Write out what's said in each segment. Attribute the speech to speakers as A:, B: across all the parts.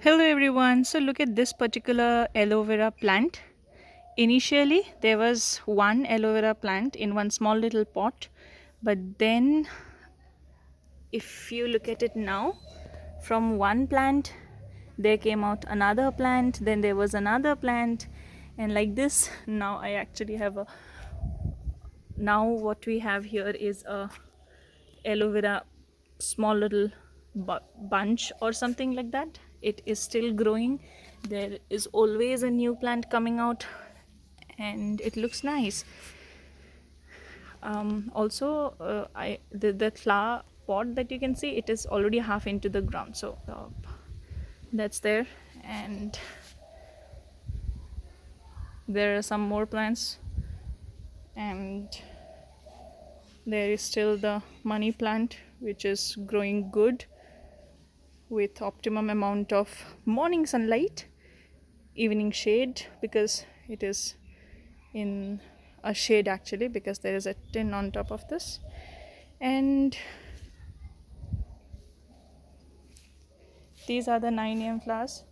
A: Hello everyone. So look at this particular aloe vera plant. Initially there was one aloe vera plant in one small little pot, but then if you look at it now, from one plant there came out another plant, then there was another plant, and like this now I actually have a now what we have here is a aloe vera small little bunch or something like that. It is still growing. There is always a new plant coming out and it looks nice. Also the flower pot that you can see, it is already half into the ground, so that's there. And there are some more plants, and there is still the money plant which is growing good with optimum amount of morning sunlight, evening shade, because it is in a shade actually, because there is a tin on top of this. And these are the 9 a.m. flowers,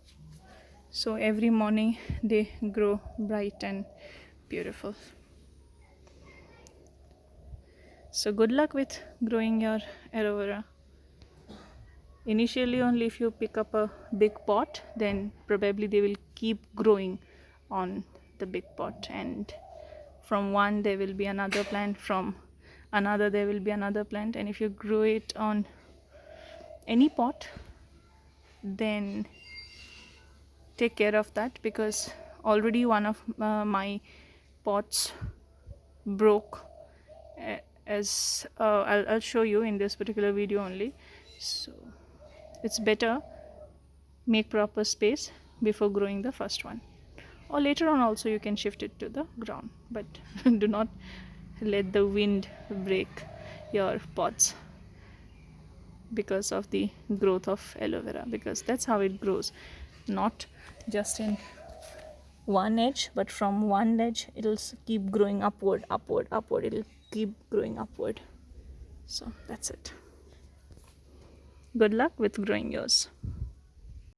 A: so every morning they grow bright and beautiful. So good luck with growing your aloe vera. Initially only if you pick up a big pot, then probably they will keep growing on the big pot, and from one there will be another plant, from another there will be another plant. And if you grow it on any pot, then take care of that, because already one of my pots broke, as I'll show you in this particular video only. So it's better make proper space before growing the first one, or later on also you can shift it to the ground, but do not let the wind break your pots because of the growth of aloe vera, because that's how it grows, not just in one edge, but from one edge it'll keep growing upward, it'll keep growing upward. So that's it. Good luck with growing yours.